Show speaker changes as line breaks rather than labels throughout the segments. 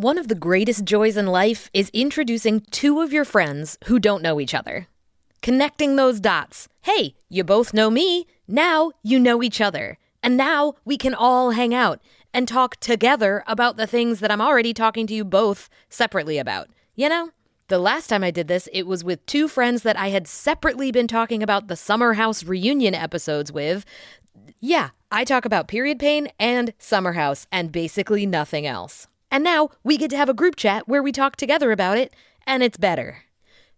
One of the greatest joys in life is introducing two of your friends who don't know each other. Connecting those dots. Hey, you both know me. Now you know each other. And now we can all hang out and talk together about the things that I'm already talking to you both separately about. You know? The last time I did this, it was with two friends that I had separately been talking about the Summer House reunion episodes with. Yeah, I talk about period pain and Summer House and basically nothing else. And now we get to have a group chat where we talk together about it, and it's better.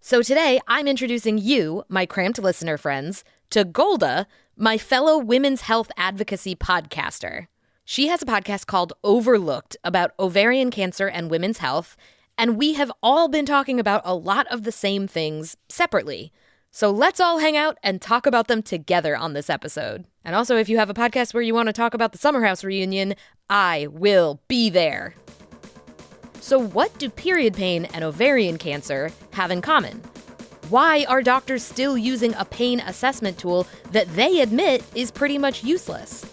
So today, I'm introducing you, my cramped listener friends, to Golda, my fellow women's health advocacy podcaster. She has a podcast called Overlooked about ovarian cancer and women's health, and we have all been talking about a lot of the same things separately. So let's all hang out and talk about them together on this episode. And also, if you have a podcast where you want to talk about the Summer House reunion, I will be there. So what do period pain and ovarian cancer have in common? Why are doctors still using a pain assessment tool that they admit is pretty much useless?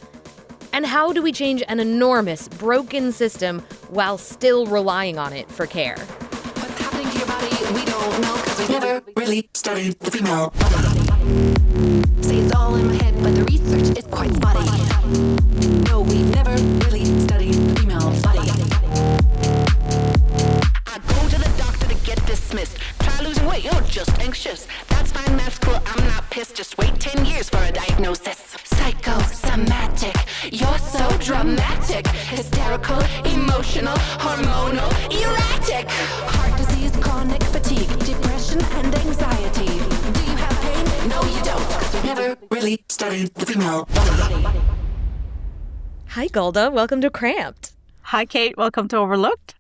And how do we change an enormous, broken system while still relying on it for care?
What's happening to your body, we don't know, because we've never really studied the female body. Say it's all in my head, but the research is quite spotty. No, we've never really studied the female body. I go to the doctor to get dismissed. Try losing weight, you're just anxious. That's fine, that's cool, I'm not pissed. Just wait 10 years for a diagnosis. Psychosomatic, you're so dramatic. Hysterical, emotional, hormonal, erratic. Heart disease, chronic fatigue, depression and anxiety. Do you have pain? No, you don't, because we've never really studied the female body.
Hi, Golda. Welcome to Cramped.
Hi, Kate. Welcome to Overlooked.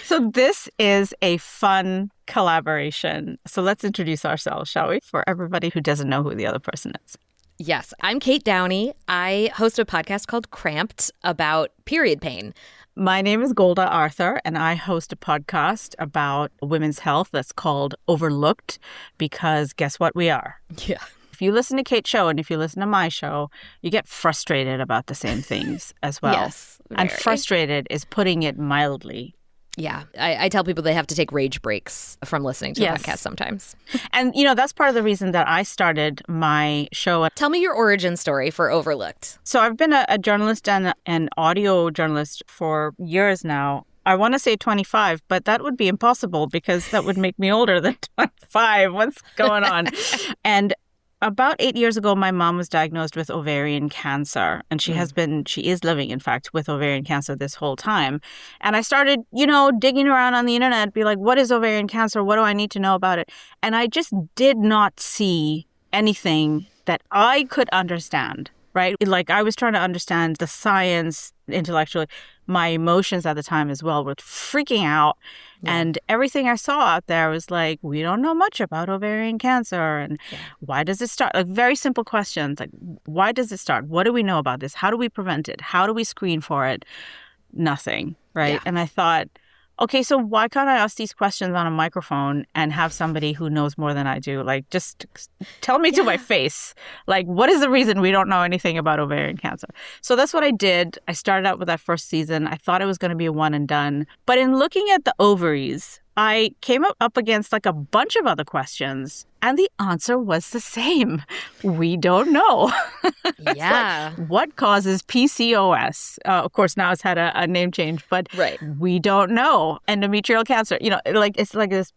So this is a fun collaboration. So let's introduce ourselves, shall we? For everybody who doesn't know who the other person is.
Yes, I'm Kate Downey. I host a podcast called Cramped about period pain.
My name is Golda Arthur, and I host a podcast about women's health that's called Overlooked, because guess what we are?
Yeah.
If you listen to Kate's show and if you listen to my show, you get frustrated about the same things as well.
Yes.
And frustrated is putting it mildly.
Yeah. I tell people they have to take rage breaks from listening to the podcast sometimes.
And, you know, that's part of the reason that I started my show.
Tell me your origin story for Overlooked.
So I've been a journalist and an audio journalist for years now. I want to say 25, but that would be impossible because that would make me older than 25. What's going on? And about 8 years ago, my mom was diagnosed with ovarian cancer, and she is living, in fact, with ovarian cancer this whole time. And I started, digging around on the internet, be like, what is ovarian cancer? What do I need to know about it? And I just did not see anything that I could understand, right? Like I was trying to understand the science intellectually. My emotions at the time as well were freaking out. Yeah. And everything I saw out there was like, we don't know much about ovarian cancer. And why does it start? Like very simple questions. Like, why does it start? What do we know about this? How do we prevent it? How do we screen for it? Nothing. Right. Yeah. And I thought, okay, so why can't I ask these questions on a microphone and have somebody who knows more than I do? Like, just tell me to my face. Like, what is the reason we don't know anything about ovarian cancer? So that's what I did. I started out with that first season. I thought it was going to be a one and done. But in looking at the ovaries, I came up against like a bunch of other questions. And the answer was the same. We don't know.
Yeah.
Like, what causes PCOS? Of course, now it's had a name change, but we don't know. Endometrial cancer, it's like this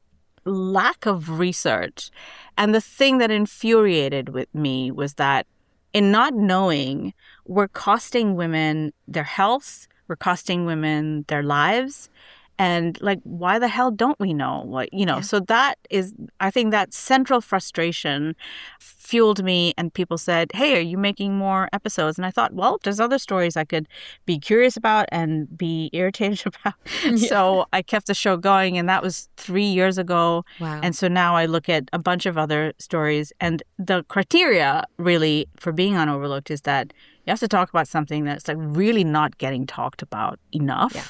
lack of research. And the thing that infuriated with me was that in not knowing, we're costing women their health, we're costing women their lives. And like, why the hell don't we know? So that is, I think that central frustration fueled me. And people said, hey, are you making more episodes? And I thought, well, there's other stories I could be curious about and be irritated about. Yeah. So I kept the show going. And that was 3 years ago.
Wow.
And so now I look at a bunch of other stories. And the criteria really for being on Overlooked is that you have to talk about something that's like really not getting talked about enough. Yeah.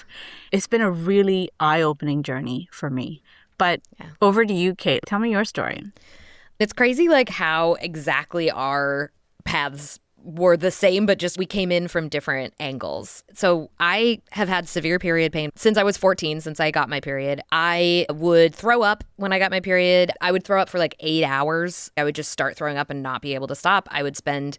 It's been a really eye-opening journey for me. But over to you, Kate. Tell me your story.
It's crazy like how exactly our paths were the same, but just we came in from different angles. So I have had severe period pain since I was 14, since I got my period. I would throw up when I got my period. I would throw up for like 8 hours. I would just start throwing up and not be able to stop. I would spend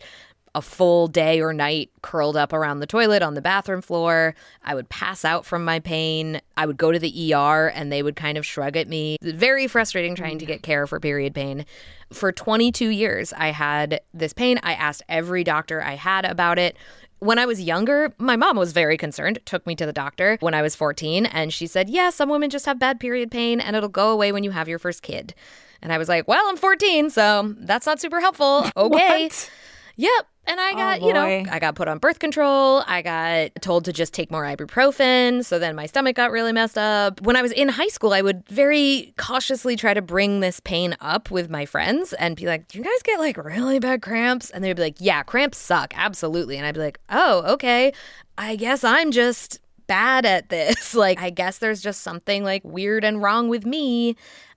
a full day or night curled up around the toilet on the bathroom floor. I would pass out from my pain. I would go to the ER and they would kind of shrug at me. Very frustrating trying to get care for period pain. For 22 years, I had this pain. I asked every doctor I had about it. When I was younger, my mom was very concerned, took me to the doctor when I was 14, and she said, yeah, some women just have bad period pain and it'll go away when you have your first kid. And I was like, well, I'm 14, so that's not super helpful. Okay.
What?
Yep. And I got, I got put on birth control. I got told to just take more ibuprofen. So then my stomach got really messed up. When I was in high school, I would very cautiously try to bring this pain up with my friends and be like, do you guys get like really bad cramps? And they'd be like, yeah, cramps suck. Absolutely. And I'd be like, oh, okay. I guess I'm just bad at this. Like, I guess there's just something like weird and wrong with me.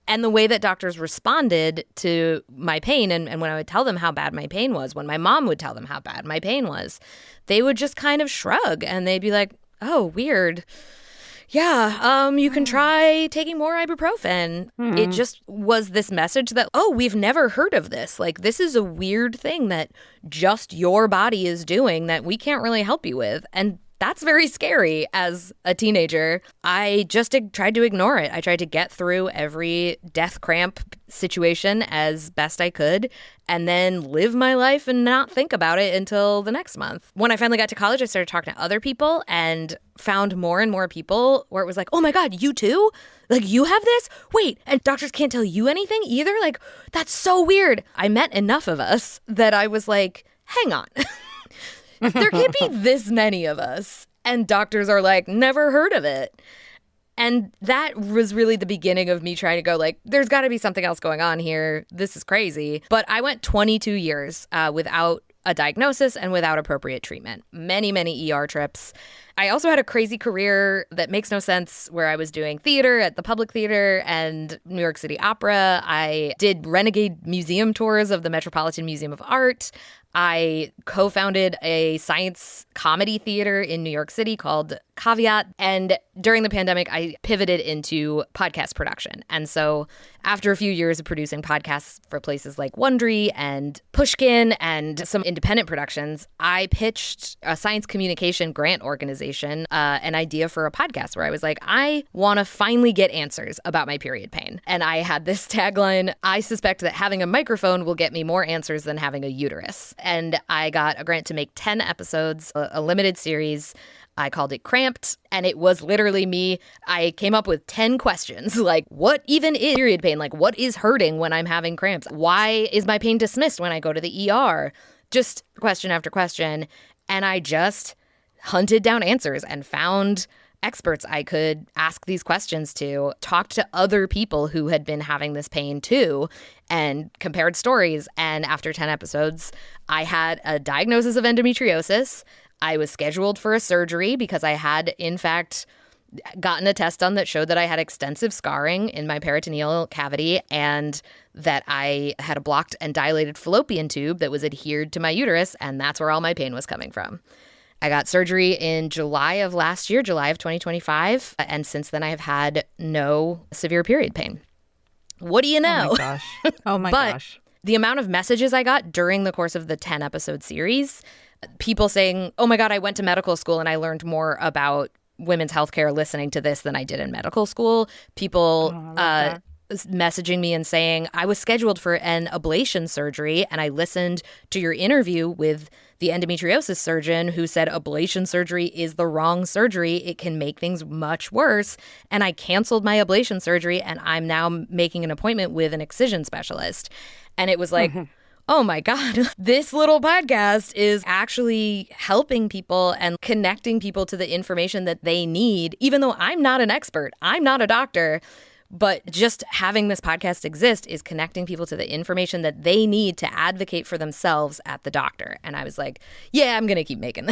And the way that doctors responded to my pain, and when I would tell them how bad my pain was, when my mom would tell them how bad my pain was, they would just kind of shrug and they'd be like, oh, weird. Yeah, you can try taking more ibuprofen. It just was this message that, oh, we've never heard of this. Like, this is a weird thing that just your body is doing that we can't really help you with. And that's very scary as a teenager. I just tried to ignore it. I tried to get through every death cramp situation as best I could and then live my life and not think about it until the next month. When I finally got to college, I started talking to other people and found more and more people where it was like, oh my God, you too? Like, you have this? Wait, and doctors can't tell you anything either? Like, that's so weird. I met enough of us that I was like, hang on. There can't be this many of us. And doctors are like, never heard of it. And that was really the beginning of me trying to go like, there's got to be something else going on here. This is crazy. But I went 22 years without a diagnosis and without appropriate treatment. Many, many ER trips. I also had a crazy career that makes no sense where I was doing theater at the Public Theater and New York City Opera. I did renegade museum tours of the Metropolitan Museum of Art. I co-founded a science comedy theater in New York City called Caveat. And during the pandemic, I pivoted into podcast production. And so after a few years of producing podcasts for places like Wondery and Pushkin and some independent productions, I pitched a science communication grant organization an idea for a podcast where I was like, I want to finally get answers about my period pain. And I had this tagline, I suspect that having a microphone will get me more answers than having a uterus. And I got a grant to make 10 episodes, a limited series. I called it CRAMPED, and it was literally me. I came up with 10 questions, like, what even is period pain? Like, what is hurting when I'm having cramps? Why is my pain dismissed when I go to the ER? Just question after question. And I just hunted down answers and found experts I could ask these questions to, talked to other people who had been having this pain too, and compared stories. And after 10 episodes, I had a diagnosis of endometriosis. I was scheduled for a surgery because I had, in fact, gotten a test done that showed that I had extensive scarring in my peritoneal cavity and that I had a blocked and dilated fallopian tube that was adhered to my uterus, and that's where all my pain was coming from. I got surgery in July of last year, July of 2025, and since then I have had no severe period pain. What do you know?
Oh my gosh. Oh my gosh.
The amount of messages I got during the course of the 10-episode series, people saying, oh my God, I went to medical school and I learned more about women's healthcare listening to this than I did in medical school. People messaging me and saying, I was scheduled for an ablation surgery and I listened to your interview with the endometriosis surgeon who said ablation surgery is the wrong surgery. It can make things much worse. And I canceled my ablation surgery and I'm now making an appointment with an excision specialist. And it was like, oh my God, this little podcast is actually helping people and connecting people to the information that they need, even though I'm not an expert, I'm not a doctor. But just having this podcast exist is connecting people to the information that they need to advocate for themselves at the doctor. And I was like, yeah, I'm going to keep making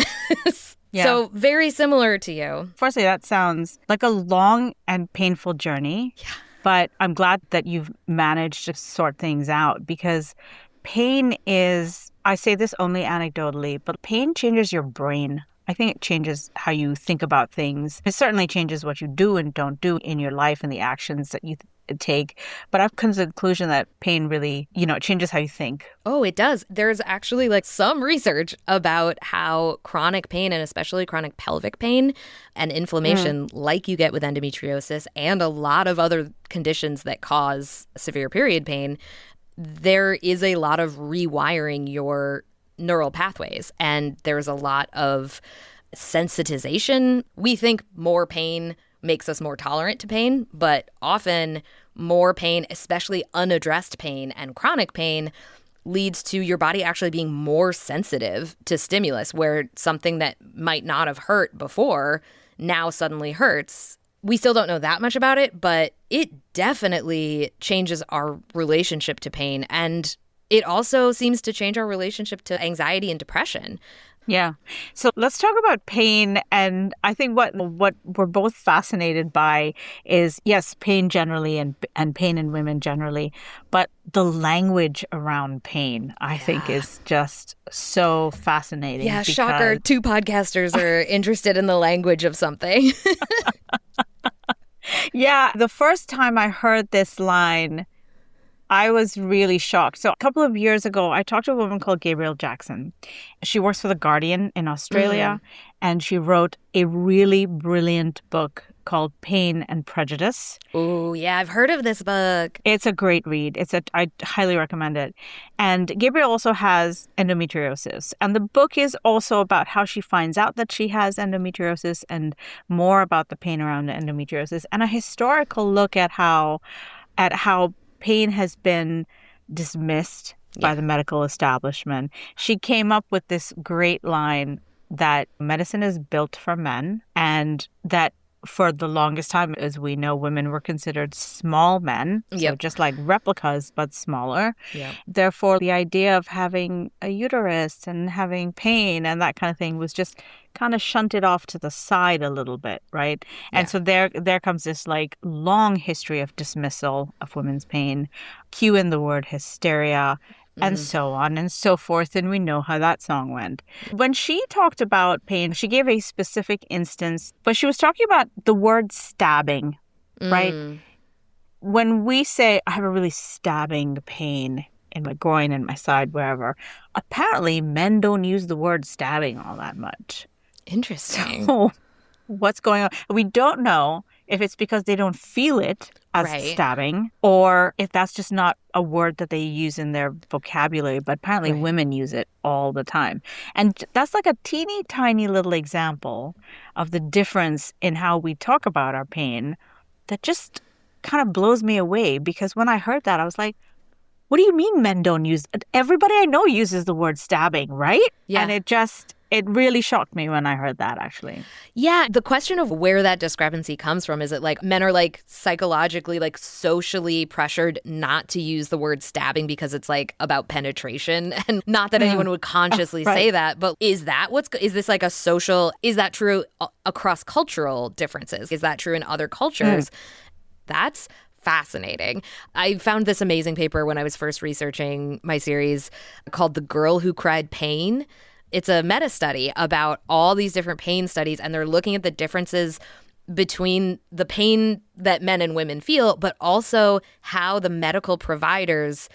this. Yeah. So very similar to you.
Firstly, that sounds like a long and painful journey.
Yeah.
But I'm glad that you've managed to sort things out because pain is, I say this only anecdotally, but pain changes your brain. I think it changes how you think about things. It certainly changes what you do and don't do in your life and the actions that you take. But I've come to the conclusion that pain really, it changes how you think.
Oh, it does. There's actually some research about how chronic pain, and especially chronic pelvic pain and inflammation like you get with endometriosis and a lot of other conditions that cause severe period pain, there is a lot of rewiring your neural pathways. And there's a lot of sensitization. We think more pain makes us more tolerant to pain, but often more pain, especially unaddressed pain and chronic pain, leads to your body actually being more sensitive to stimulus, where something that might not have hurt before now suddenly hurts. We still don't know that much about it, but it definitely changes our relationship to pain. And it also seems to change our relationship to anxiety and depression.
Yeah. So let's talk about pain. And I think what we're both fascinated by is, yes, pain generally and pain in women generally, but the language around pain, I think, is just so fascinating.
Yeah, shocker. Two podcasters are interested in the language of something.
Yeah. The first time I heard this line, I was really shocked. So a couple of years ago, I talked to a woman called Gabrielle Jackson. She works for The Guardian in Australia, and she wrote a really brilliant book called Pain and Prejudice.
Oh, yeah, I've heard of this book.
It's a great read. I highly recommend it. And Gabrielle also has endometriosis. And the book is also about how she finds out that she has endometriosis and more about the pain around endometriosis, and a historical look at how pain has been dismissed by the medical establishment. She came up with this great line that medicine is built for men, and that for the longest time, as we know, women were considered small men, so just like replicas, but smaller. Therefore, the idea of having a uterus and having pain and that kind of thing was just kind of shunted off to the side a little bit, right? And so there comes this long history of dismissal of women's pain, cue in the word hysteria, and so on and so forth. And we know how that song went. When she talked about pain, she gave a specific instance, but she was talking about the word stabbing, right? When we say, I have a really stabbing pain in my groin and my side, wherever, apparently men don't use the word stabbing all that much.
Interesting.
So what's going on? We don't know if it's because they don't feel it as stabbing, or if that's just not a word that they use in their vocabulary, but apparently women use it all the time. And that's like a teeny tiny little example of the difference in how we talk about our pain that just kind of blows me away, because when I heard that, I was like, what do you mean men don't use it? Everybody I know uses the word stabbing, right? Yeah. And it really shocked me when I heard that, actually.
Yeah, the question of where that discrepancy comes from, is it men are psychologically, socially pressured not to use the word stabbing because it's about penetration, and not that anyone would consciously say that, but is this a social, is that true across cultural differences? Is that true in other cultures? That's fascinating. I found this amazing paper when I was first researching my series called The Girl Who Cried Pain. It's a meta-study about all these different pain studies, and they're looking at the differences between the pain that men and women feel, but also how the medical providers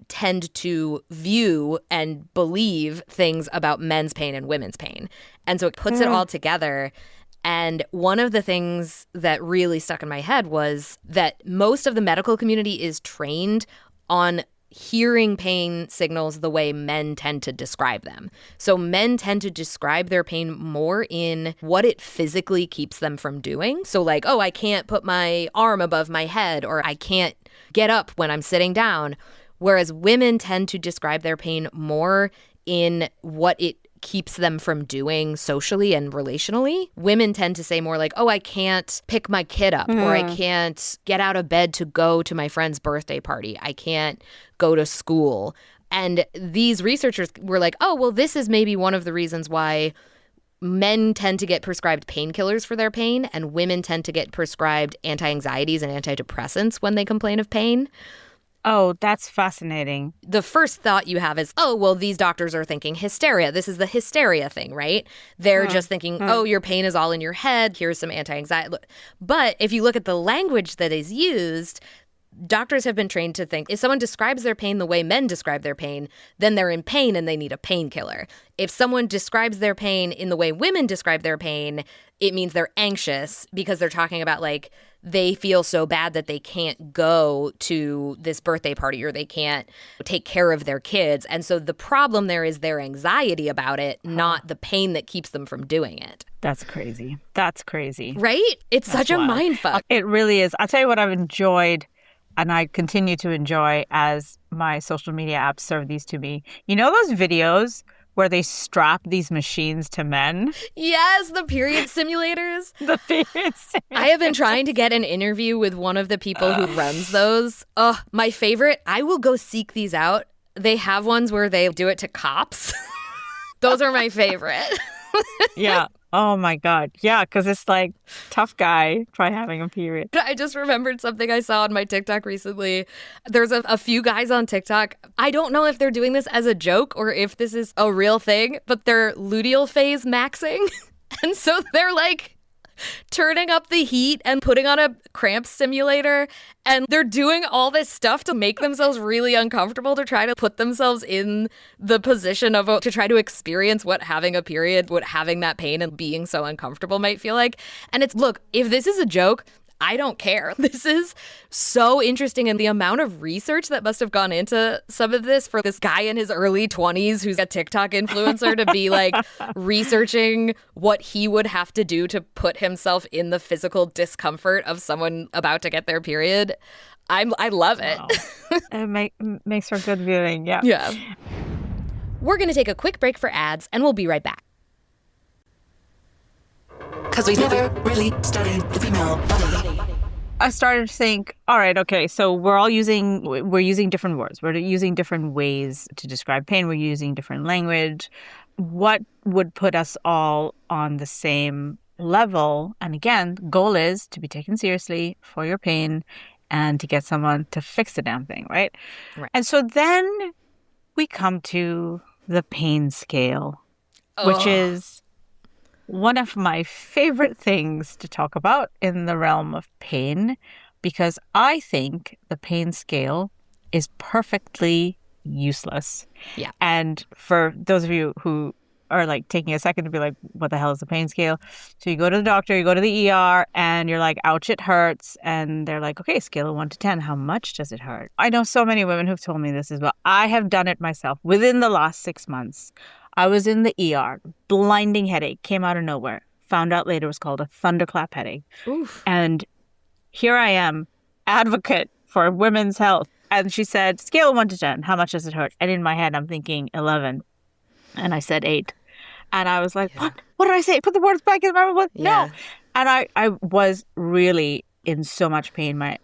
tend to view and believe things about men's pain and women's pain. And so it puts it all together. And one of the things that really stuck in my head was that most of the medical community is trained on hearing pain signals the way men tend to describe them. So men tend to describe their pain more in what it physically keeps them from doing. So I can't put my arm above my head, or I can't get up when I'm sitting down. Whereas women tend to describe their pain more in what it keeps them from doing socially and relationally. Women tend to say more I can't pick my kid up, or I can't get out of bed to go to my friend's birthday party. I can't go to school. And these researchers were this is maybe one of the reasons why men tend to get prescribed painkillers for their pain, and women tend to get prescribed anti-anxieties and antidepressants when they complain of pain.
Oh, that's fascinating.
The first thought you have is, oh, well, these doctors are thinking hysteria. This is the hysteria thing, right? They're just thinking, oh, your pain is all in your head. Here's some anti-anxiety. But if you look at the language that is used, doctors have been trained to think if someone describes their pain the way men describe their pain, then they're in pain and they need a painkiller. If someone describes their pain in the way women describe their pain, it means they're anxious because they're talking about like they feel so bad that they can't go to this birthday party or they can't take care of their kids. And so the problem there is their anxiety about it, not the pain that keeps them from doing it.
That's crazy. That's crazy.
Right? It's
That's
such a
wild.
mindfuck.
It really is. I'll tell you what I've enjoyed, and I continue to enjoy as my social media apps serve these to me. You know those videos where they strap these machines to men?
Yes, the period simulators.
The period
I have been trying to get an interview with one of the people who runs those. My favorite, I will go seek these out. They have ones where they do it to cops. Those are my favorite.
Yeah. Oh my God. Yeah, because it's like, tough guy, try having a period.
I just remembered something I saw on my TikTok recently. There's a few guys on TikTok. I don't know if they're doing this as a joke or if this is a real thing, but they're luteal phase maxing. And so they're like turning up the heat and putting on a cramp simulator. And they're doing all this stuff to make themselves really uncomfortable to try to put themselves in the position of to try to experience what having a period, what having that pain and being so uncomfortable might feel like. And it's, look, if this is a joke, I don't care. This is so interesting. And the amount of research that must have gone into some of this for this guy in his early 20s who's a TikTok influencer to be like researching what he would have to do to put himself in the physical discomfort of someone about to get their period. I love it.
Wow. It makes for good viewing. Yeah.
Yeah. We're going to take a quick break for ads and we'll be right back.
Cause we never really studied the female body.
I started to think, all right, okay, so we're using different words. We're using different ways to describe pain. We're using different language. What would put us all on the same level? And again, the goal is to be taken seriously for your pain and to get someone to fix the damn thing, right? And so then we come to the pain scale, which is one of my favorite things to talk about in the realm of pain, because I think the pain scale is perfectly useless.
Yeah.
And for those of you who are like taking a second to be like, what the hell is a pain scale? So you go to the doctor, you go to the ER, and you're like, ouch, it hurts. And they're like, okay, scale of 1 to 10, how much does it hurt? I know so many women who've told me this as well. I have done it myself within the last 6 months. I was in the ER, blinding headache, came out of nowhere. Found out later it was called a thunderclap headache.
Oof.
And here I am, advocate for women's health. And she said, scale of 1 to 10, how much does it hurt? And in my head, I'm thinking 11. And I said 8. And I was like, what? What did I say? Put the words back in my mouth. No. And I was really in so much pain. My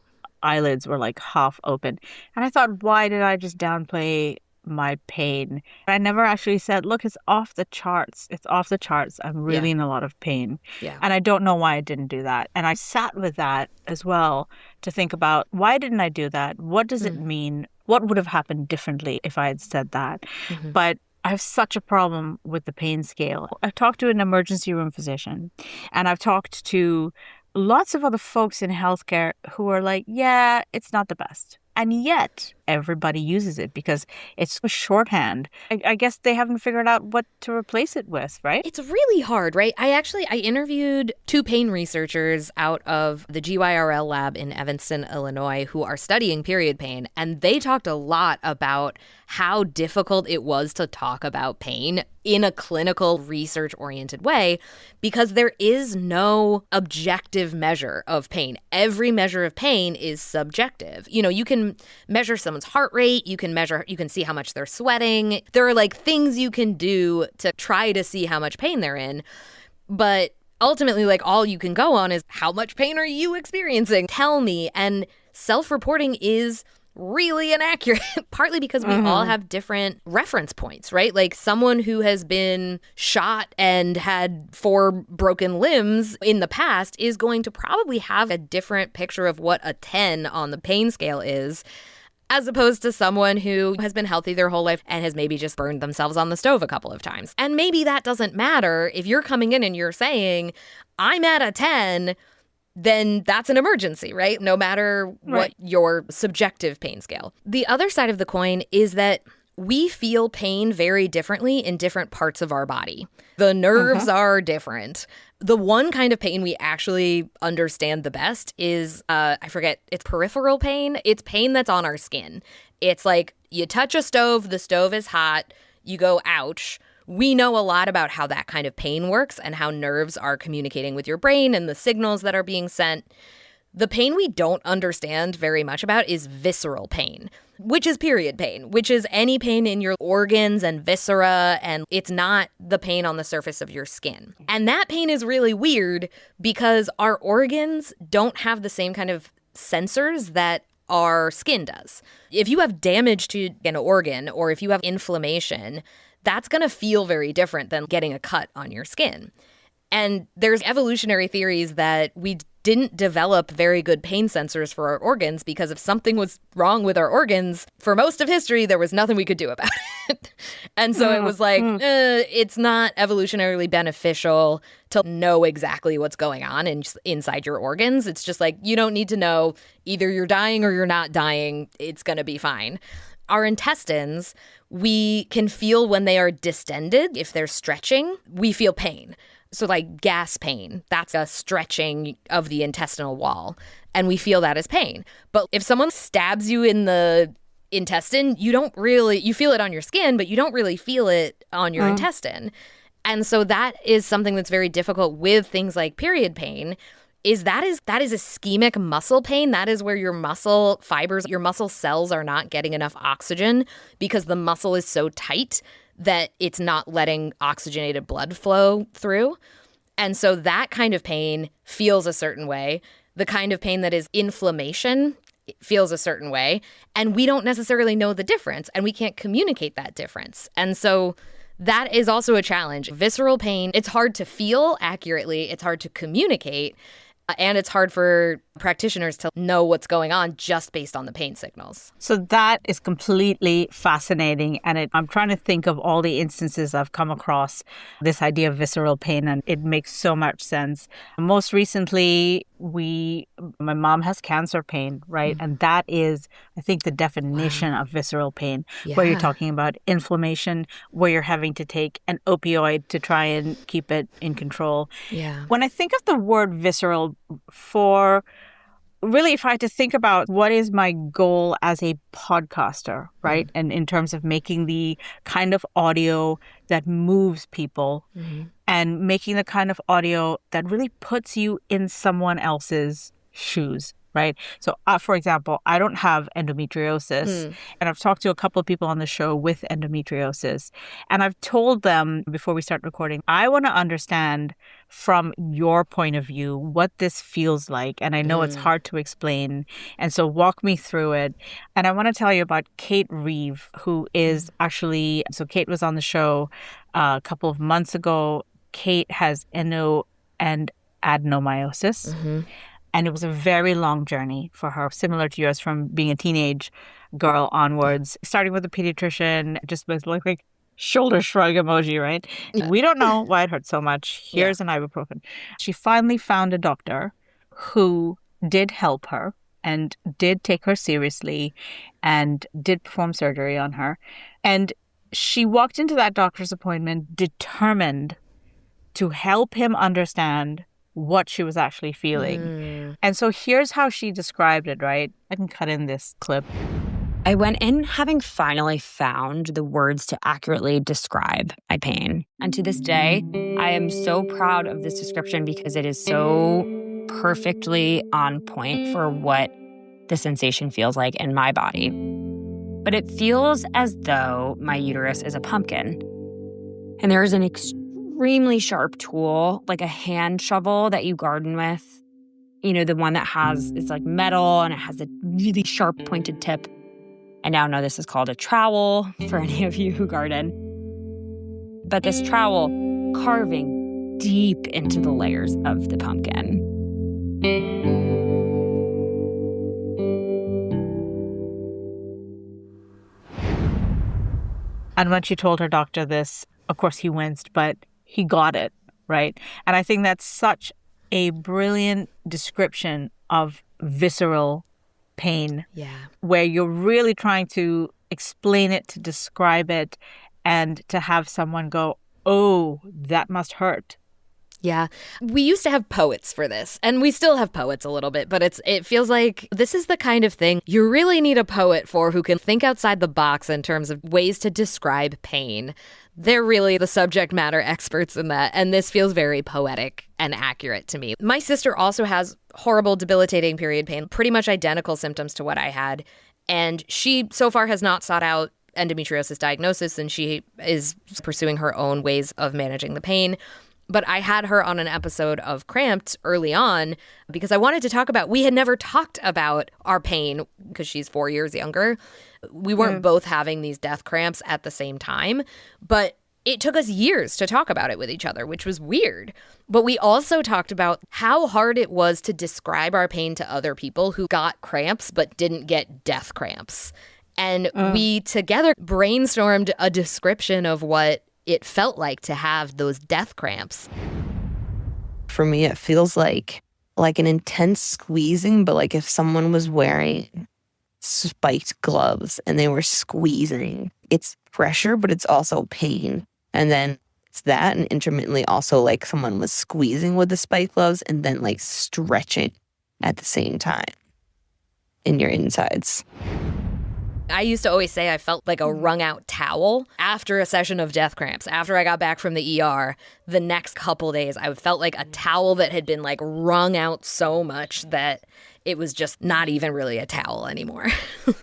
eyelids were like half open. And I thought, why did I just downplay my pain? I never actually said, look, it's off the charts. It's off the charts. I'm really in a lot of pain.
Yeah.
And I don't know why I didn't do that. And I sat with that as well to think about, why didn't I do that? What does it mean? What would have happened differently if I had said that? But I have such a problem with the pain scale. I've talked to an emergency room physician, and I've talked to lots of other folks in healthcare who are like, yeah, it's not the best. And yet everybody uses it because it's a shorthand. I guess they haven't figured out what to replace it with, right?
It's really hard, right? I interviewed 2 pain researchers out of the GYRL lab in Evanston, Illinois, who are studying period pain. And they talked a lot about how difficult it was to talk about pain in a clinical research-oriented way because there is no objective measure of pain. Every measure of pain is subjective. You know, you can measure someone's heart rate, you can see how much they're sweating. There are like things you can do to try to see how much pain they're in. But ultimately, like all you can go on is how much pain are you experiencing? Tell me. And self-reporting is really inaccurate, partly because we all have different reference points, right? Like someone who has been shot and had 4 broken limbs in the past is going to probably have a different picture of what a 10 on the pain scale is. as opposed to someone who has been healthy their whole life and has maybe just burned themselves on the stove a couple of times. And maybe that doesn't matter. If you're coming in and you're saying, I'm at a 10, then that's an emergency, right? No matter what your subjective pain scale. The other side of the coin is that we feel pain very differently in different parts of our body. The nerves are different. The one kind of pain we actually understand the best is, it's peripheral pain. It's pain that's on our skin. It's like you touch a stove, the stove is hot, you go, ouch. We know a lot about how that kind of pain works and how nerves are communicating with your brain and the signals that are being sent. The pain we don't understand very much about is visceral pain, which is period pain, which is any pain in your organs and viscera, and it's not the pain on the surface of your skin. And that pain is really weird because our organs don't have the same kind of sensors that our skin does. If you have damage to an organ or if you have inflammation, that's going to feel very different than getting a cut on your skin. And there's evolutionary theories that we didn't develop very good pain sensors for our organs because if something was wrong with our organs, for most of history, there was nothing we could do about it. And so it was like, it's not evolutionarily beneficial to know exactly what's going on inside your organs. It's just like, you don't need to know. Either you're dying or you're not dying. It's going to be fine. Our intestines, we can feel when they are distended. If they're stretching, we feel pain. So like gas pain, that's a stretching of the intestinal wall. And we feel that as pain. But if someone stabs you in the intestine, you feel it on your skin, but you don't really feel it on your intestine. And so that is something that's very difficult with things like period pain. That is ischemic muscle pain. That is where your muscle fibers, your muscle cells are not getting enough oxygen because the muscle is so tight that it's not letting oxygenated blood flow through. And so that kind of pain feels a certain way. The kind of pain that is inflammation feels a certain way. And we don't necessarily know the difference, and we can't communicate that difference. And so that is also a challenge. Visceral pain, it's hard to feel accurately. It's hard to communicate. And it's hard for practitioners to know what's going on just based on the pain signals.
So that is completely fascinating. And I'm trying to think of all the instances I've come across this idea of visceral pain, and it makes so much sense. Most recently, my mom has cancer pain, right? And that is, I think, the definition of visceral pain, where you're talking about inflammation, where you're having to take an opioid to try and keep it in control.
Yeah.
When I think of the word visceral, if I had to think about what is my goal as a podcaster, right? And in terms of making the kind of audio that moves people and making the kind of audio that really puts you in someone else's shoes, right? So, for example, I don't have endometriosis, and I've talked to a couple of people on the show with endometriosis, and I've told them before we start recording, I want to understand from your point of view what this feels like, and I know it's hard to explain, and so walk me through it. And I want to tell you about Kate Reeve, who is actually, so Kate was on the show a couple of months ago. Kate has endo and adenomyosis. And it was a very long journey for her, similar to yours, from being a teenage girl onwards, starting with a pediatrician, just with like shoulder shrug emoji, right? We don't know why it hurt so much. Here's an ibuprofen. She finally found a doctor who did help her and did take her seriously and did perform surgery on her. And she walked into that doctor's appointment determined to help him understand what she was actually feeling. And so here's how she described it, right? I can cut in this clip.
I went in having finally found the words to accurately describe my pain. And to this day, I am so proud of this description because it is so perfectly on point for what the sensation feels like in my body. But it feels as though my uterus is a pumpkin. And there is an extremely sharp tool, like a hand shovel that you garden with. You know, the one that it's like metal and it has a really sharp pointed tip. I now know this is called a trowel for any of you who garden. But this trowel carving deep into the layers of the pumpkin.
And when she told her doctor this, of course he winced, but he got it, right? And I think that's such a brilliant description of visceral pain.
Yeah.
Where you're really trying to explain it, to describe it, and to have someone go, oh, that must hurt.
Yeah. We used to have poets for this, and we still have poets a little bit, but it feels like this is the kind of thing you really need a poet for, who can think outside the box in terms of ways to describe pain. They're really the subject matter experts in that, and this feels very poetic and accurate to me. My sister also has horrible, debilitating period pain, pretty much identical symptoms to what I had, and she so far has not sought out endometriosis diagnosis, and she is pursuing her own ways of managing the pain. But I had her on an episode of Cramped early on because I wanted to talk about, we had never talked about our pain because she's 4 years younger. We weren't both having these death cramps at the same time, but it took us years to talk about it with each other, which was weird. But we also talked about how hard it was to describe our pain to other people who got cramps but didn't get death cramps. And we together brainstormed a description of what it felt like to have those death cramps.
For me, it feels like an intense squeezing, but like if someone was wearing spiked gloves and they were squeezing. It's pressure, but it's also pain. And then it's that, and intermittently also like someone was squeezing with the spiked gloves and then like stretching at the same time in your insides.
I used to always say I felt like a wrung out towel after a session of death cramps. After I got back from the ER, the next couple days, I felt like a towel that had been like wrung out so much that it was just not even really a towel anymore.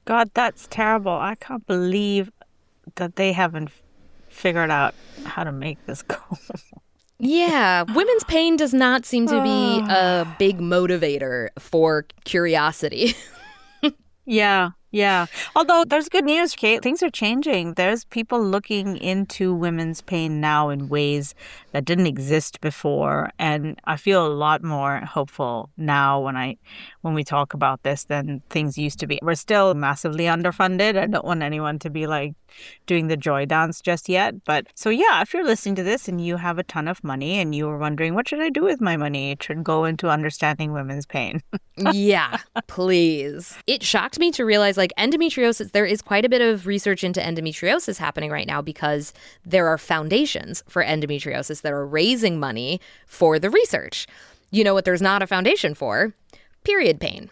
God, that's terrible. I can't believe that they haven't figured out how to make this go.
Yeah, women's pain does not seem to be a big motivator for curiosity.
Yeah. Although there's good news, Kate. Things are changing. There's people looking into women's pain now in ways that didn't exist before. And I feel a lot more hopeful now when we talk about this than things used to be. We're still massively underfunded. I don't want anyone to be like doing the joy dance just yet. But so yeah, if you're listening to this and you have a ton of money and you were wondering, what should I do with my money? It should go into understanding women's pain.
Yeah, please. It shocked me to realize like endometriosis, there is quite a bit of research into endometriosis happening right now because there are foundations for endometriosis that are raising money for the research. You know what there's not a foundation for? Period pain.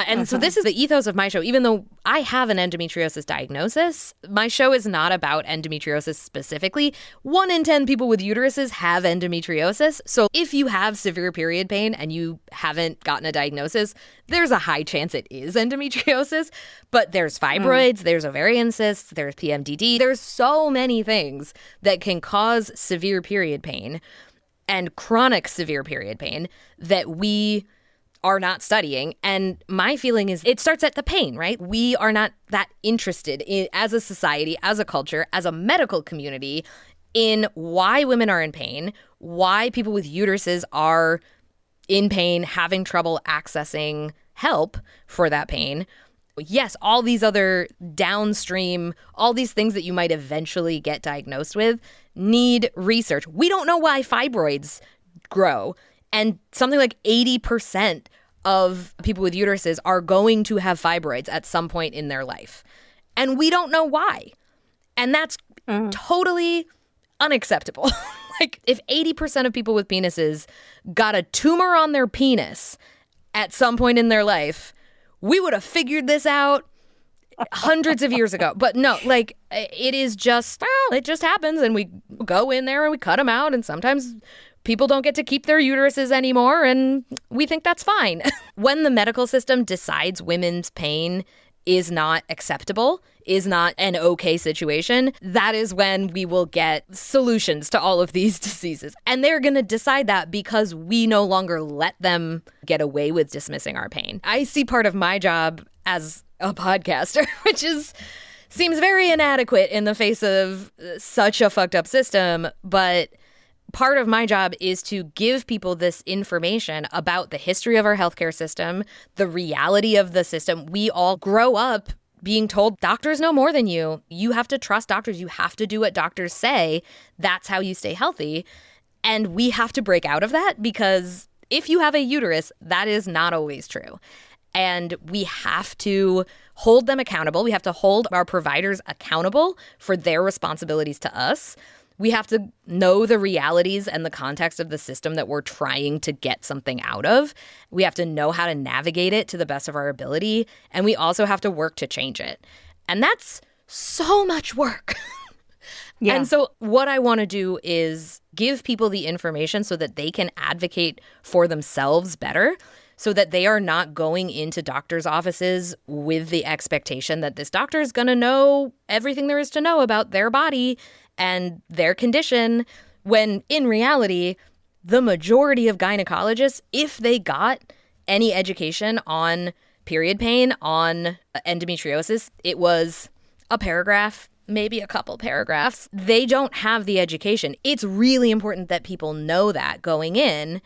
And so this is the ethos of my show. Even though I have an endometriosis diagnosis, my show is not about endometriosis specifically. 1 in 10 people with uteruses have endometriosis. So if you have severe period pain and you haven't gotten a diagnosis, there's a high chance it is endometriosis. But there's fibroids, there's ovarian cysts, there's PMDD. There's so many things that can cause severe period pain and chronic severe period pain that we are not studying. And my feeling is it starts at the pain, right? We are not that interested in, as a society, as a culture, as a medical community, in why women are in pain, why people with uteruses are in pain, having trouble accessing help for that pain. Yes, all these other downstream, all these things that you might eventually get diagnosed with need research. We don't know why fibroids grow. And something like 80% of people with uteruses are going to have fibroids at some point in their life. And we don't know why. And that's totally unacceptable. Like, if 80% of people with penises got a tumor on their penis at some point in their life, we would have figured this out hundreds of years ago. But no, like, it is just, well, it just happens. And we go in there and we cut them out. And sometimes people don't get to keep their uteruses anymore, and we think that's fine. When the medical system decides women's pain is not acceptable, is not an okay situation, that is when we will get solutions to all of these diseases. And they're going to decide that because we no longer let them get away with dismissing our pain. I see part of my job as a podcaster, which seems very inadequate in the face of such a fucked up system, but part of my job is to give people this information about the history of our healthcare system, the reality of the system. We all grow up being told doctors know more than you. You have to trust doctors. You have to do what doctors say. That's how you stay healthy. And we have to break out of that because if you have a uterus, that is not always true. And we have to hold them accountable. We have to hold our providers accountable for their responsibilities to us. We have to know the realities and the context of the system that we're trying to get something out of. We have to know how to navigate it to the best of our ability. And we also have to work to change it. And that's so much work. Yeah. And so what I want to do is give people the information so that they can advocate for themselves better, so that they are not going into doctors' offices with the expectation that this doctor is going to know everything there is to know about their body and their condition, when in reality, the majority of gynecologists, if they got any education on period pain, on endometriosis, it was a paragraph, maybe a couple paragraphs. They don't have the education. It's really important that people know that going in.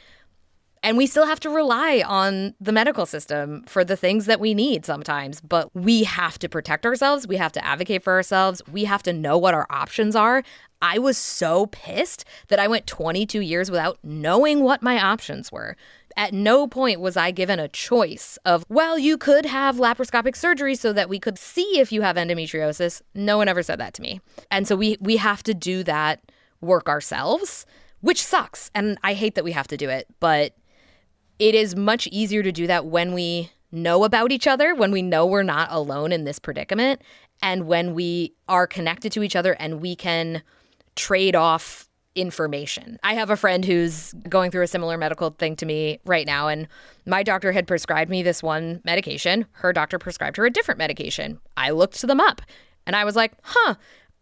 And we still have to rely on the medical system for the things that we need sometimes. But we have to protect ourselves. We have to advocate for ourselves. We have to know what our options are. I was so pissed that I went 22 years without knowing what my options were. At no point was I given a choice of, well, you could have laparoscopic surgery so that we could see if you have endometriosis. No one ever said that to me. And so we have to do that work ourselves, which sucks. And I hate that we have to do it. But it is much easier to do that when we know about each other, when we know we're not alone in this predicament, and when we are connected to each other and we can trade off information. I have a friend who's going through a similar medical thing to me right now, and my doctor had prescribed me this one medication. Her doctor prescribed her a different medication. I looked them up, and I was like,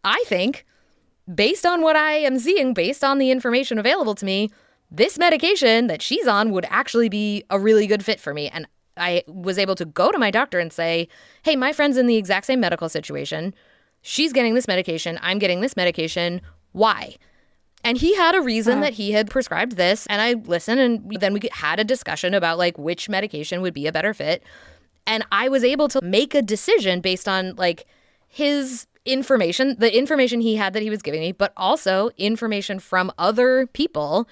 I think, based on what I am seeing, based on the information available to me, this medication that she's on would actually be a really good fit for me. And I was able to go to my doctor and say, hey, my friend's in the exact same medical situation. She's getting this medication. I'm getting this medication. Why? And he had a reason that he had prescribed this. And I listened, and then we had a discussion about like which medication would be a better fit. And I was able to make a decision based on like his information, the information he had that he was giving me, but also information from other people,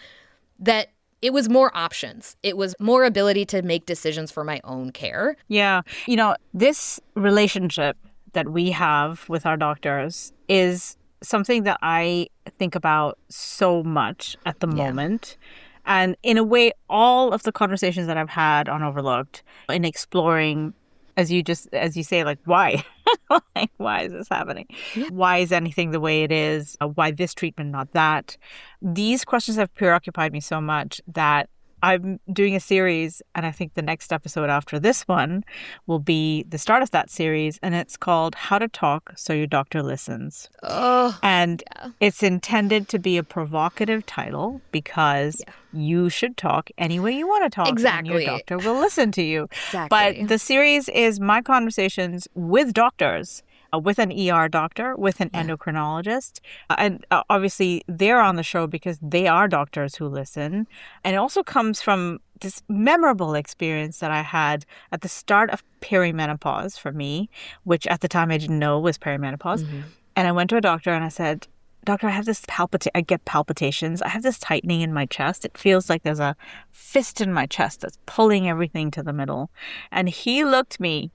that it was more options. It was more ability to make decisions for my own care.
Yeah. You know, this relationship that we have with our doctors is something that I think about so much at the moment. And in a way, all of the conversations that I've had on Overlooked in exploring, as you say, like, why? Like, why is this happening? Yeah. Why is anything the way it is? Why this treatment, not that? These questions have preoccupied me so much that I'm doing a series, and I think the next episode after this one will be the start of that series, and it's called How to Talk So Your Doctor Listens. It's intended to be a provocative title because you should talk any way you want to talk.
Exactly.
And your doctor will listen to you.
Exactly.
But the series is my conversations with doctors, with an ER doctor, with an endocrinologist. And obviously, they're on the show because they are doctors who listen. And it also comes from this memorable experience that I had at the start of perimenopause for me, which at the time I didn't know was perimenopause. Mm-hmm. And I went to a doctor and I said, Doctor, I have this I get palpitations. I have this tightening in my chest. It feels like there's a fist in my chest that's pulling everything to the middle. And he looked me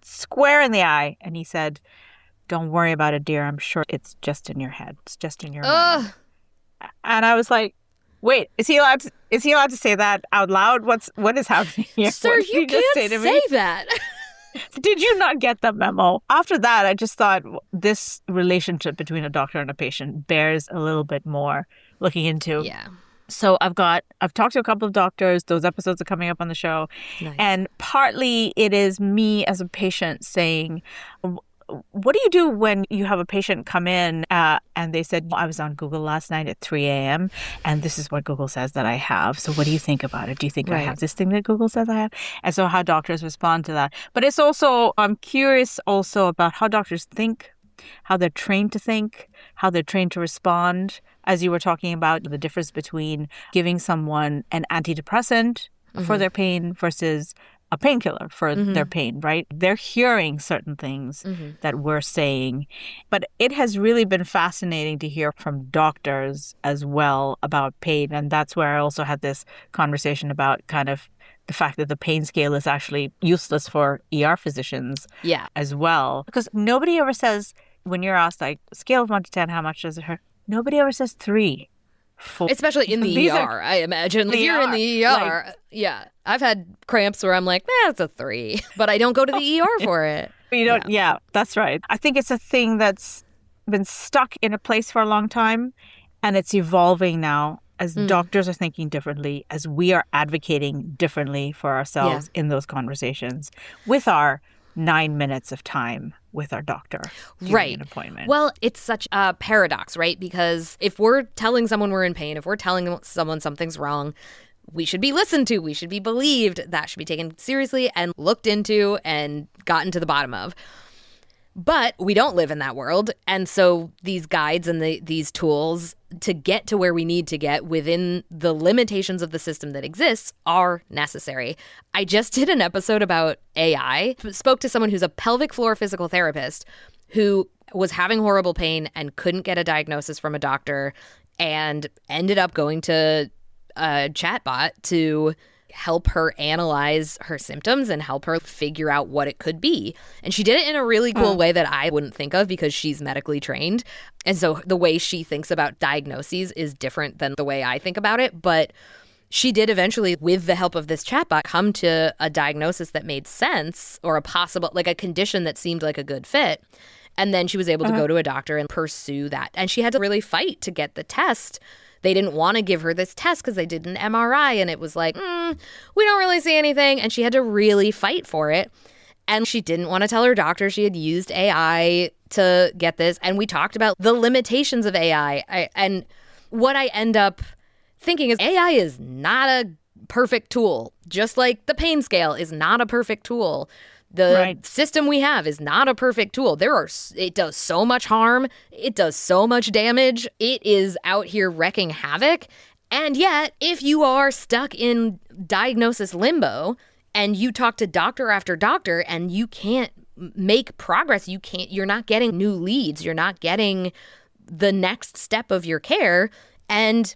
square in the eye and he said, don't worry about it, dear. I'm sure it's just in your head. It's just in your mind. And I was like, wait, is he allowed to say that out loud? What is happening here?
Sir, you can't say that.
Did you not get the memo? After that, I just thought this relationship between a doctor and a patient bears a little bit more looking into.
Yeah.
So I've talked to a couple of doctors. Those episodes are coming up on the show. Nice. And partly it is me as a patient saying, what do you do when you have a patient come in and they said, I was on Google last night at 3 a.m. and this is what Google says that I have. So what do you think about it? Do you think I have this thing that Google says I have? And so how doctors respond to that. But it's also, I'm curious also about how doctors think, how they're trained to think, how they're trained to respond. As you were talking about the difference between giving someone an antidepressant for their pain versus a painkiller for their pain, right? They're hearing certain things that we're saying. But it has really been fascinating to hear from doctors as well about pain. And that's where I also had this conversation about kind of the fact that the pain scale is actually useless for ER physicians as well. Because nobody ever says, when you're asked, like, scale of 1 to 10, how much does it hurt? Nobody ever says 3. 4.
Especially in the ER, I imagine. If you're in the ER, I've had cramps where I'm like, it's a 3. But I don't go to the ER for it.
You don't, that's right. I think it's a thing that's been stuck in a place for a long time, and it's evolving now as doctors are thinking differently, as we are advocating differently for ourselves in those conversations with our 9 minutes of time with our doctor during an appointment.
Well, it's such a paradox, right? Because if we're telling someone we're in pain, if we're telling someone something's wrong, we should be listened to, we should be believed, that should be taken seriously and looked into and gotten to the bottom of. But we don't live in that world. And so these guides and these tools to get to where we need to get within the limitations of the system that exists are necessary. I just did an episode about AI, spoke to someone who's a pelvic floor physical therapist who was having horrible pain and couldn't get a diagnosis from a doctor and ended up going to a chatbot to help her analyze her symptoms and help her figure out what it could be. And she did it in a really cool way that I wouldn't think of because she's medically trained. And so the way she thinks about diagnoses is different than the way I think about it. But she did eventually, with the help of this chatbot, come to a diagnosis that made sense, or a possible, like a condition that seemed like a good fit. And then she was able to go to a doctor and pursue that. And she had to really fight to get the test. They didn't want to give her this test because they did an MRI and it was like, we don't really see anything. And she had to really fight for it. And she didn't want to tell her doctor she had used AI to get this. And we talked about the limitations of AI. And what I end up thinking is AI is not a perfect tool, just like the pain scale is not a perfect tool. The system we have is not a perfect tool. It does so much harm. It does so much damage. It is out here wrecking havoc. And yet, if you are stuck in diagnosis limbo and you talk to doctor after doctor and you can't make progress, you're not getting new leads, you're not getting the next step of your care, and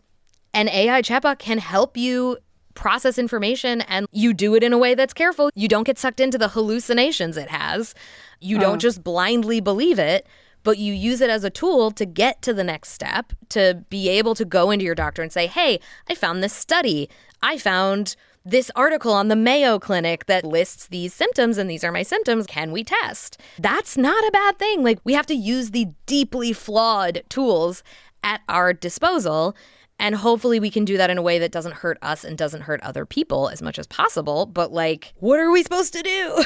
an AI chatbot can help you process information, and you do it in a way that's careful. You don't get sucked into the hallucinations it has. You don't just blindly believe it, but you use it as a tool to get to the next step, to be able to go into your doctor and say, hey, I found this study. I found this article on the Mayo Clinic that lists these symptoms, and these are my symptoms. Can we test? That's not a bad thing. Like, we have to use the deeply flawed tools at our disposal. And hopefully we can do that in a way that doesn't hurt us and doesn't hurt other people as much as possible. But like, what are we supposed to do?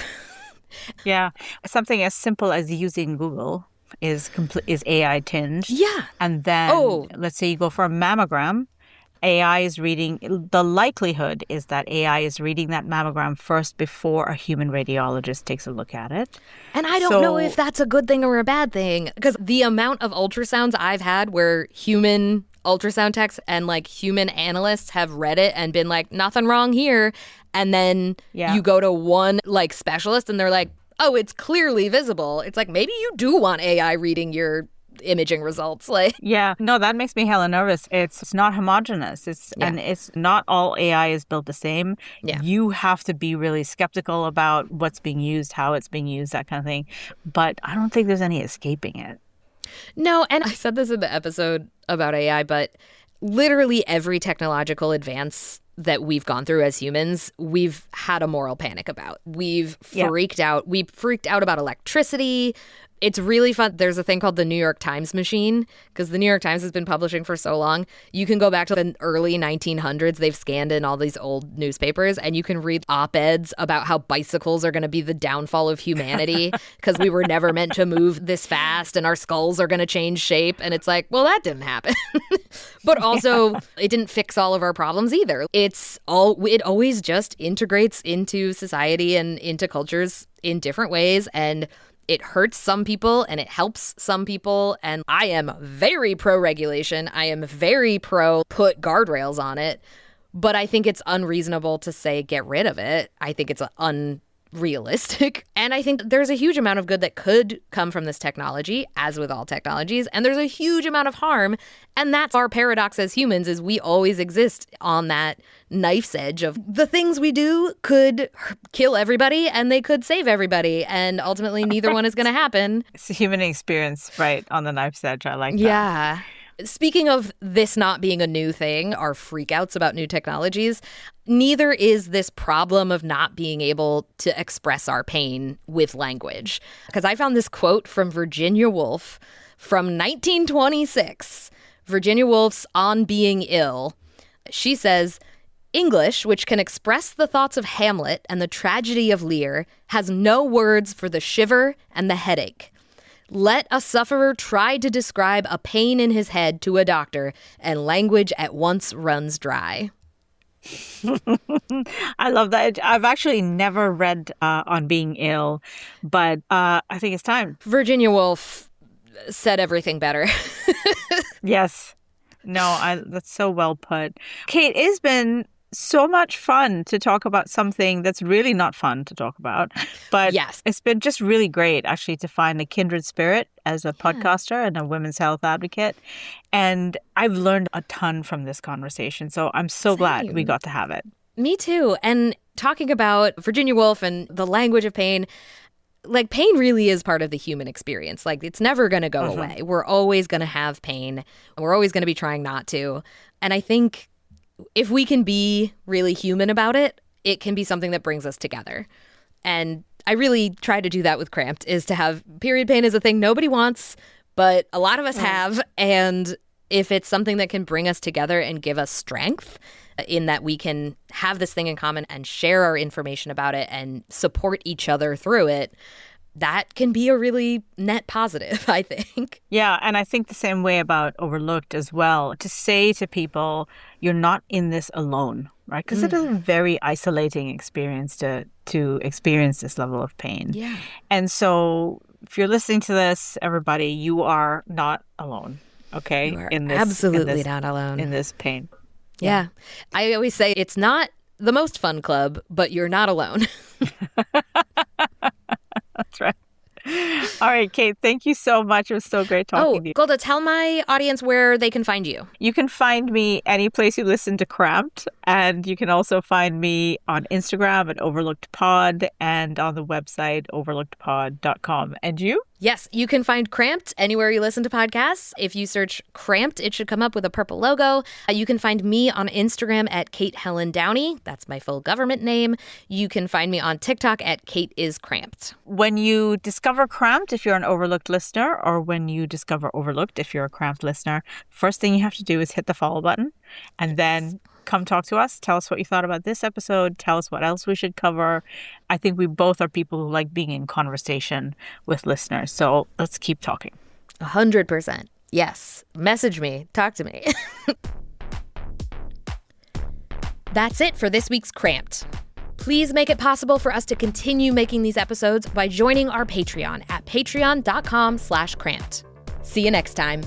Yeah. Something as simple as using Google is AI tinged.
Yeah.
And then let's say you go for a mammogram. AI is reading, the likelihood is that AI is reading that mammogram first before a human radiologist takes a look at it.
And I don't know if that's a good thing or a bad thing, because the amount of ultrasounds I've had where human ultrasound techs and like human analysts have read it and been like, nothing wrong here. And then you go to one like specialist and they're like, oh, it's clearly visible. It's like, maybe you do want AI reading your imaging results. Like,
no, that makes me hella nervous. It's not homogenous. And it's not all AI is built the same. You have to be really skeptical about what's being used, how it's being used, that kind of thing. But I don't think there's any escaping it.
No, and I said this in the episode about AI, but literally every technological advance that we've gone through as humans, we've had a moral panic about. We've freaked out. We freaked out about electricity. It's really fun. There's a thing called the New York Times machine, because the New York Times has been publishing for so long. You can go back to the early 1900s. They've scanned in all these old newspapers, and you can read op-eds about how bicycles are going to be the downfall of humanity because we were never meant to move this fast, and our skulls are going to change shape. And it's like, well, that didn't happen. But also, it didn't fix all of our problems either. It always just integrates into society and into cultures in different ways, and it hurts some people and it helps some people. And I am very pro-regulation. I am very pro-put guardrails on it. but I think it's unreasonable to say get rid of it. I think it's unrealistic. And I think there's a huge amount of good that could come from this technology, as with all technologies, and there's a huge amount of harm. And that's our paradox as humans, is we always exist on that knife's edge of the things we do could kill everybody and they could save everybody. And ultimately, neither one is going to happen.
It's a human experience, right, on the knife's edge. I like that.
Yeah. Speaking of this not being a new thing, our freakouts about new technologies, neither is this problem of not being able to express our pain with language. Because I found this quote from Virginia Woolf from 1926. Virginia Woolf's On Being Ill. She says, English, which can express the thoughts of Hamlet and the tragedy of Lear, has no words for the shiver and the headache. Let a sufferer try to describe a pain in his head to a doctor, and language at once runs dry.
I love that. I've actually never read On Being Ill, but I think it's time.
Virginia Woolf said everything better.
Yes. No, that's so well put. Kate, it's been so much fun to talk about something that's really not fun to talk about. But
yes,
it's been just really great, actually, to find a kindred spirit as a podcaster and a women's health advocate. And I've learned a ton from this conversation. So I'm so glad we got to have it.
Me too. And talking about Virginia Woolf and the language of pain, like, pain really is part of the human experience. Like, it's never going to go away. We're always going to have pain. We're always going to be trying not to. And I think if we can be really human about it, it can be something that brings us together. And I really try to do that with Cramped, is to have period pain is a thing nobody wants, but a lot of us have. And if it's something that can bring us together and give us strength in that we can have this thing in common and share our information about it and support each other through it, that can be a really net positive, I think.
Yeah, and I think the same way about Overlooked as well. To say to people, you're not in this alone, right? Because it is a very isolating experience to experience this level of pain.
Yeah.
And so if you're listening to this, everybody, you are not alone, okay?
You are absolutely not alone.
In this pain.
Yeah. I always say it's not the most fun club, but you're not alone.
That's right. All right, Kate, thank you so much. It was so great talking to you.
Golda, tell my audience where they can find you.
You can find me any place you listen to Cramped, and you can also find me on Instagram at Overlooked Pod and on the website overlookedpod.com. And you?
Yes, you can find Cramped anywhere you listen to podcasts. If you search Cramped, it should come up with a purple logo. You can find me on Instagram at Kate Helen Downey. That's my full government name. You can find me on TikTok at Kate is Cramped.
When you discover Cramped, if you're an Overlooked listener, or when you discover Overlooked, if you're a Cramped listener, first thing you have to do is hit the follow button and then come talk to us. Tell us what you thought about this episode. Tell us what else we should cover. I think we both are people who like being in conversation with listeners. So let's keep talking.
100%. Yes. Message me. Talk to me. That's it for this week's Cramped. Please make it possible for us to continue making these episodes by joining our Patreon at patreon.com/cramped. See you next time.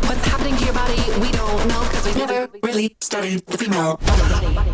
What's happening to your body? We don't know, because we've never really studied the female body.